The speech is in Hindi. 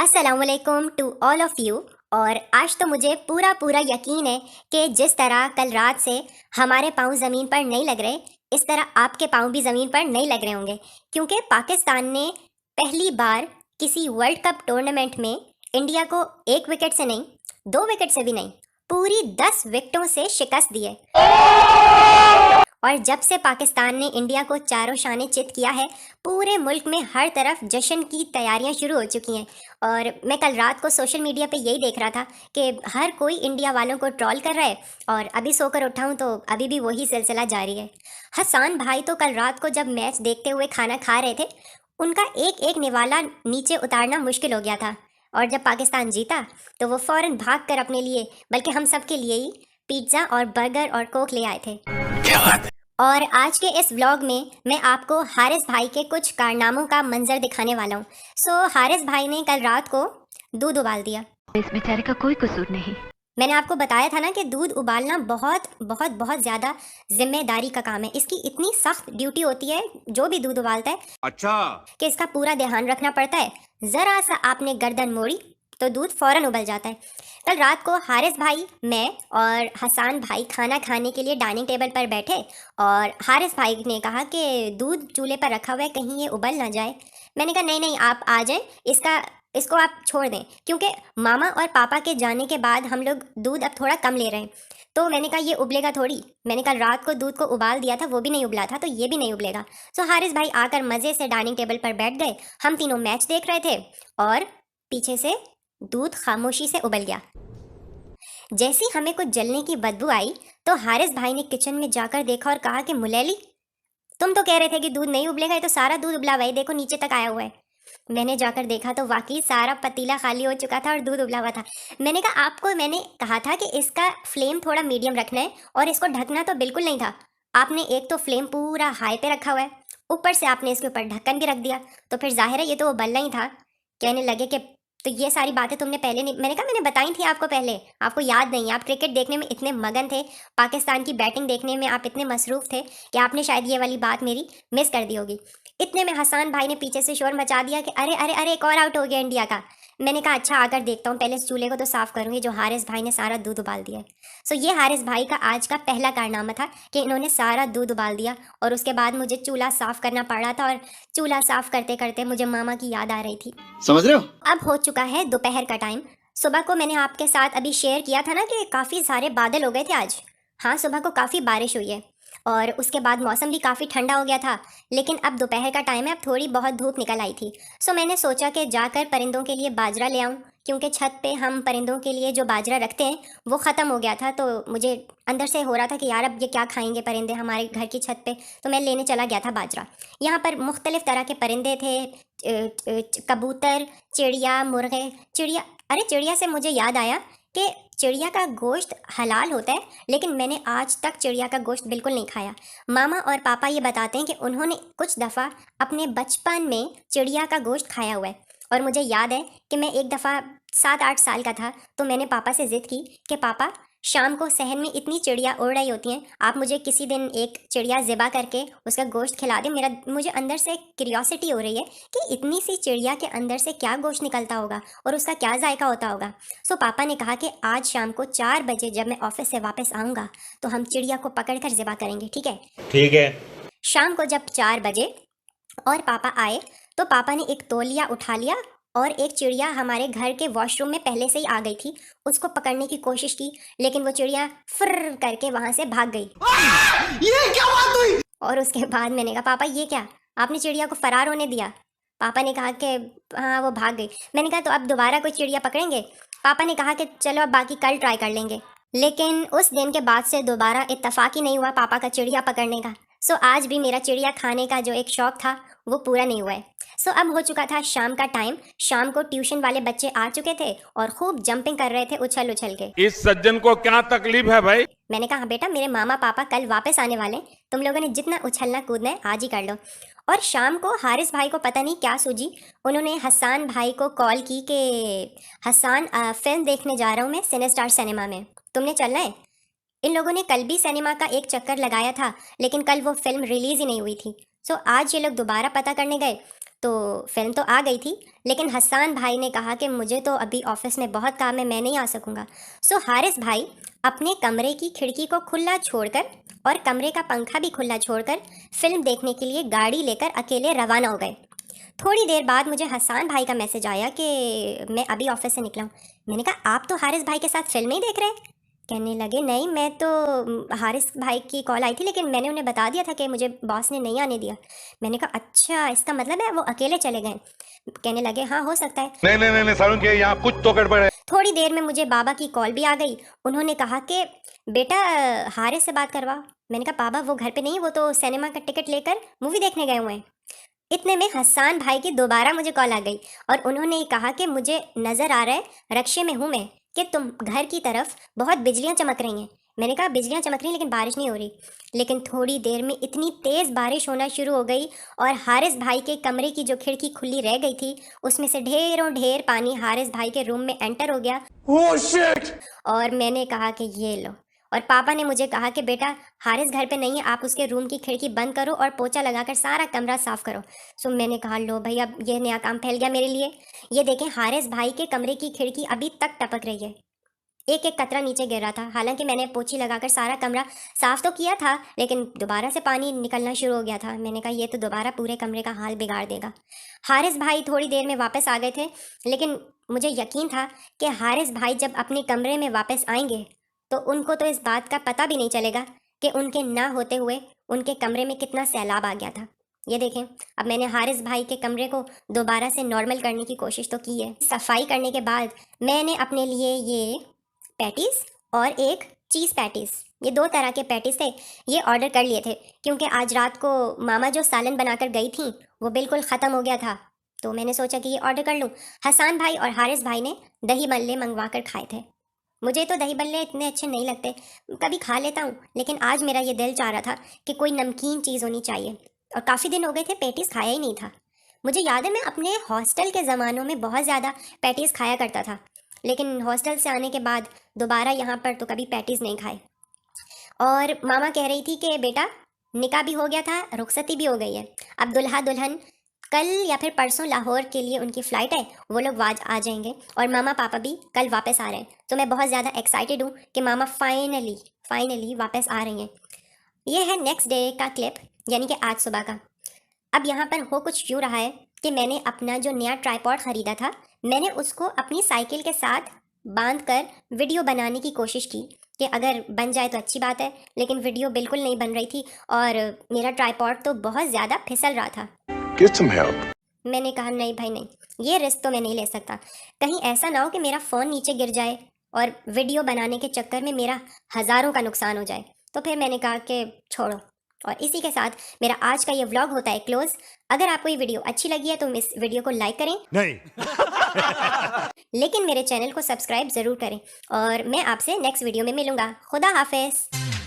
अस्सलामुअलैकुम टू ऑल ऑफ यू। और आज तो मुझे पूरा पूरा यकीन है कि जिस तरह कल रात से हमारे पाँव ज़मीन पर नहीं लग रहे, इस तरह आपके पाँव भी ज़मीन पर नहीं लग रहे होंगे, क्योंकि पाकिस्तान ने पहली बार किसी वर्ल्ड कप टूर्नामेंट में इंडिया को 1 विकेट से नहीं, 2 विकेट से भी नहीं, पूरी 10 विकेटों से शिकस्त दी है। और जब से पाकिस्तान ने इंडिया को चारों शाने चित किया है, पूरे मुल्क में हर तरफ जश्न की तैयारियां शुरू हो चुकी हैं। और मैं कल रात को सोशल मीडिया पे यही देख रहा था कि हर कोई इंडिया वालों को ट्रोल कर रहा है, और अभी सोकर उठा हूं तो अभी भी वही सिलसिला जारी है। हसन भाई तो कल रात को जब मैच देखते हुए खाना खा रहे थे, उनका एक एक निवाला नीचे उतारना मुश्किल हो गया था। और जब पाकिस्तान जीता तो वो फ़ौरन भाग कर अपने लिए, बल्कि हम सब के लिए ही पिज्ज़ा और बर्गर और कोक ले आए थे। क्या बात है। और आज के इस व्लॉग में मैं आपको हारिस भाई के कुछ कारनामों का मंजर दिखाने वाला हूँ। हारिस भाई ने कल रात को दूध उबाल दिया। इस बेचारे का कोई कसूर नहीं। मैंने आपको बताया था ना कि दूध उबालना बहुत बहुत बहुत ज़्यादा जिम्मेदारी का काम है। इसकी इतनी सख्त ड्यूटी होती है जो भी दूध उबालता है, अच्छा, कि इसका पूरा ध्यान रखना पड़ता है। ज़रा सा आपने गर्दन मोड़ी तो दूध फ़ौरन उबल जाता है। कल रात को हारिस भाई, मैं और हसन भाई खाना खाने के लिए डाइनिंग टेबल पर बैठे, और हारिस भाई ने कहा कि दूध चूल्हे पर रखा हुआ है, कहीं ये उबल ना जाए। मैंने कहा नहीं नहीं, आप आ जाएं, इसको आप छोड़ दें, क्योंकि मामा और पापा के जाने के बाद हम लोग दूध अब थोड़ा कम ले रहे हैं। तो मैंने कहा ये उबलेगा थोड़ी। मैंने कल रात को दूध को उबाल दिया था, वो भी नहीं उबला था, तो ये भी नहीं उबलेगा। हारिस भाई आकर मज़े से डाइनिंग टेबल पर बैठ गए। हम तीनों मैच देख रहे थे और पीछे से दूध खामोशी से उबल गया। जैसे ही हमें कुछ जलने की बदबू आई तो हारिस भाई ने किचन में जाकर देखा और कहा कि मुलैली, तुम तो कह रहे थे कि दूध नहीं उबलेगा, ये तो सारा दूध उबला हुआ है, देखो नीचे तक आया हुआ है। मैंने जाकर देखा तो वाकई सारा पतीला खाली हो चुका था और दूध उबला हुआ था। मैंने कहा आपको मैंने कहा था कि इसका फ्लेम थोड़ा मीडियम रखना है और इसको ढकना तो बिल्कुल नहीं था। आपने एक तो फ्लेम पूरा हाई पे रखा हुआ है, ऊपर से आपने इसके ऊपर ढक्कन भी रख दिया, तो फिर जाहिर है ये तो उबलना ही था। कहने लगे कि तो ये सारी बातें तुमने पहले नहीं, मैंने कहा मैंने बताई थी आपको पहले, आपको याद नहीं, आप क्रिकेट देखने में इतने मगन थे, पाकिस्तान की बैटिंग देखने में आप इतने मसरूफ थे कि आपने शायद ये वाली बात मेरी मिस कर दी होगी। इतने में हसन भाई ने पीछे से शोर मचा दिया कि अरे अरे अरे, एक और आउट हो गया इंडिया का। मैंने कहा अच्छा आकर देखता हूँ, पहले इस चूल्हे को तो साफ़ करूँगी जो हारिस भाई ने सारा दूध उबाल दिया है। ये हारिस भाई का आज का पहला कारनामा था कि इन्होंने सारा दूध उबाल दिया, और उसके बाद मुझे चूल्हा साफ़ करना पड़ा था, और चूल्हा साफ़ करते करते मुझे मामा की याद आ रही थी। समझ रहे हो? अब हो चुका है दोपहर का टाइम। सुबह को मैंने आपके साथ अभी शेयर किया था ना कि काफ़ी सारे बादल हो गए थे आज। हाँ, सुबह को काफ़ी बारिश हुई है और उसके बाद मौसम भी काफ़ी ठंडा हो गया था, लेकिन अब दोपहर का टाइम है, अब थोड़ी बहुत धूप निकल आई थी। मैंने सोचा कि जाकर परिंदों के लिए बाजरा ले आऊँ, क्योंकि छत पे हम परिंदों के लिए जो बाजरा रखते हैं वो ख़त्म हो गया था। तो मुझे अंदर से हो रहा था कि यार अब ये क्या खाएंगे परिंदे हमारे घर की छत पे, तो मैं लेने चला गया था बाजरा। यहाँ पर मुख्तलिफ़ तरह के परिंदे थे, कबूतर, चिड़िया, मुर्गे। चिड़िया से मुझे याद आया कि चिड़िया का गोश्त हलाल होता है, लेकिन मैंने आज तक चिड़िया का गोश्त बिल्कुल नहीं खाया। मामा और पापा ये बताते हैं कि उन्होंने कुछ दफ़ा अपने बचपन में चिड़िया का गोश्त खाया हुआ है। और मुझे याद है कि मैं एक दफ़ा 7-8 साल का था, तो मैंने पापा से ज़िद की कि पापा, शाम को सहन में इतनी चिड़िया उड़ रही होती हैं, आप मुझे किसी दिन एक चिड़िया ज़िबा करके उसका गोश्त खिला दें। मुझे अंदर से क्यूरियोसिटी हो रही है कि इतनी सी चिड़िया के अंदर से क्या गोश्त निकलता होगा और उसका क्या जायका होता होगा। पापा ने कहा कि आज शाम को 4 बजे जब मैं ऑफिस से वापस आऊँगा तो हम चिड़िया को पकड़ कर ज़िबा करेंगे, ठीक है? ठीक है। शाम को जब 4 बजे और पापा आए तो पापा ने एक तौलिया उठा लिया और एक चिड़िया हमारे घर के वॉशरूम में पहले से ही आ गई थी, उसको पकड़ने की कोशिश की, लेकिन वो चिड़िया फुर्र करके वहां से भाग गई। ये क्या बात हुई? और उसके बाद मैंने कहा पापा ये क्या, आपने चिड़िया को फरार होने दिया? पापा ने कहा कि हाँ वो भाग गई। मैंने कहा तो अब दोबारा कोई चिड़िया पकड़ेंगे? पापा ने कहा कि चलो अब बाकी कल ट्राई कर लेंगे। लेकिन उस दिन के बाद से दोबारा इत्तेफाक ही नहीं हुआ पापा का चिड़िया पकड़ने का। आज भी मेरा चिड़िया खाने का जो एक शौक था वो पूरा नहीं हुआ है। अब हो चुका था शाम का टाइम। शाम को ट्यूशन वाले बच्चे आ चुके थे और खूब जंपिंग कर रहे थे उछल उछल के। इस सज्जन को क्या तकलीफ है भाई? मैंने कहा बेटा, मेरे मामा पापा कल वापस आने वाले, तुम लोगों ने जितना उछलना कूदना है आज ही कर लो। और शाम को हारिस भाई को पता नहीं क्या सूझी, उन्होंने हसन भाई को कॉल की कि हसन, फिल्म देखने जा रहा हूँ मैं सिनेस्टार सिनेमा में, तुमने चलना है? इन लोगों ने कल भी सिनेमा का एक चक्कर लगाया था, लेकिन कल वो फिल्म रिलीज ही नहीं हुई थी। आज ये लोग दोबारा पता करने गए तो फिल्म तो आ गई थी, लेकिन हसान भाई ने कहा कि मुझे तो अभी ऑफिस में बहुत काम है, मैं नहीं आ सकूँगा। सो हारिस भाई अपने कमरे की खिड़की को खुला छोड़कर और कमरे का पंखा भी खुला छोड़कर फिल्म देखने के लिए गाड़ी लेकर अकेले रवाना हो गए। थोड़ी देर बाद मुझे हसान भाई का मैसेज आया कि मैं अभी ऑफिस से निकला हूँ। मैंने कहा आप तो हारिस भाई के साथ फिल्म नहीं देख रहे? कहने लगे नहीं, मैं तो हारिस भाई की कॉल आई थी, लेकिन मैंने उन्हें बता दिया था कि मुझे बॉस ने नहीं आने दिया। मैंने कहा अच्छा, इसका मतलब है वो अकेले चले गए। कहने लगे हाँ हो सकता है। नहीं सारुण के यहाँ कुछ तो गड़बड़ है। थोड़ी देर में मुझे बाबा की कॉल भी आ गई। उन्होंने कहा कि बेटा हारिस से बात करवा। मैंने कहा बाबा वो घर पे नहीं, वो तो सिनेमा का टिकट लेकर मूवी देखने गए हुए हैं। इतने में हसान भाई की दोबारा मुझे कॉल आ गई और उन्होंने कहा कि मुझे नज़र आ रहा है, रक्शे में हूँ मैं, कि तुम घर की तरफ बहुत बिजलियाँ चमक रही हैं। मैंने कहा बिजलियाँ चमक रही हैं लेकिन बारिश नहीं हो रही। लेकिन थोड़ी देर में इतनी तेज़ बारिश होना शुरू हो गई और हारिस भाई के कमरे की जो खिड़की खुली रह गई थी उसमें से ढेरों ढेर पानी हारिस भाई के रूम में एंटर हो गया। Oh shit! और मैंने कहा कि ये लो। और पापा ने मुझे कहा कि बेटा हारिस घर पे नहीं है, आप उसके रूम की खिड़की बंद करो और पोछा लगाकर सारा कमरा साफ करो। सो मैंने कहा लो भाई, अब ये नया काम फैल गया मेरे लिए। ये देखें हारिस भाई के कमरे की खिड़की अभी तक टपक रही है, एक एक कतरा नीचे गिर रहा था। हालांकि मैंने पोछी लगाकर सारा कमरा साफ तो किया था, लेकिन दोबारा से पानी निकलना शुरू हो गया था। मैंने कहा ये तो दोबारा पूरे कमरे का हाल बिगाड़ देगा। हारिस भाई थोड़ी देर में वापस आ गए थे, लेकिन मुझे यकीन था कि हारिस भाई जब अपने कमरे में वापस आएंगे तो उनको तो इस बात का पता भी नहीं चलेगा कि उनके ना होते हुए उनके कमरे में कितना सैलाब आ गया था। ये देखें, अब मैंने हारिस भाई के कमरे को दोबारा से नॉर्मल करने की कोशिश तो की है। सफाई करने के बाद मैंने अपने लिए ये पैटीज़ और एक चीज़ पैटीज़, ये 2 तरह के पैटीज़ थे, ये ऑर्डर कर लिए थे क्योंकि आज रात को मामा जो सालन बनाकर गई थी वो बिल्कुल ख़त्म हो गया था। तो मैंने सोचा कि ये ऑर्डर कर लूँ। हसान भाई और हारिस भाई ने दही बल्ले मंगवा कर खाए थे। मुझे तो दही बल्ले इतने अच्छे नहीं लगते, कभी खा लेता हूँ, लेकिन आज मेरा ये दिल चाह रहा था कि कोई नमकीन चीज़ होनी चाहिए और काफ़ी दिन हो गए थे पैटीज़ खाया ही नहीं था। मुझे याद है मैं अपने हॉस्टल के ज़मानों में बहुत ज़्यादा पैटीज़ खाया करता था, लेकिन हॉस्टल से आने के बाद दोबारा यहाँ पर तो कभी पैटीज़ नहीं खाए। और मामा कह रही थी कि बेटा निकाह भी हो गया था, रुखसती भी हो गई है, अब दुल्हा दुल्हन कल या फिर परसों लाहौर के लिए उनकी फ़्लाइट है, वो लोग आज आ जाएंगे और मामा पापा भी कल वापस आ रहे हैं। तो मैं बहुत ज़्यादा एक्साइटेड हूँ कि मामा फाइनली वापस आ रही हैं। ये है नेक्स्ट डे का क्लिप, यानी कि आज सुबह का। अब यहाँ पर हो कुछ यूँ रहा है कि मैंने अपना जो नया ट्राइपॉड ख़रीदा था, मैंने उसको अपनी साइकिल के साथ बांध कर वीडियो बनाने की कोशिश की कि अगर बन जाए तो अच्छी बात है, लेकिन वीडियो बिल्कुल नहीं बन रही थी और मेरा ट्राइपॉड तो बहुत ज़्यादा फिसल रहा था। Get some help. मैंने कहा नहीं भाई नहीं, ये रिस्क तो मैं नहीं ले सकता। कहीं ऐसा ना हो कि मेरा फ़ोन नीचे गिर जाए और वीडियो बनाने के चक्कर में मेरा हज़ारों का नुकसान हो जाए। तो फिर मैंने कहा कि छोड़ो। और इसी के साथ मेरा आज का ये व्लॉग होता है क्लोज। अगर आपको ये वीडियो अच्छी लगी है तो इस वीडियो को लाइक करें, नहीं। लेकिन मेरे चैनल को सब्सक्राइब ज़रूर करें और मैं आपसे नेक्स्ट वीडियो में मिलूँगा। खुदा हाफिज़।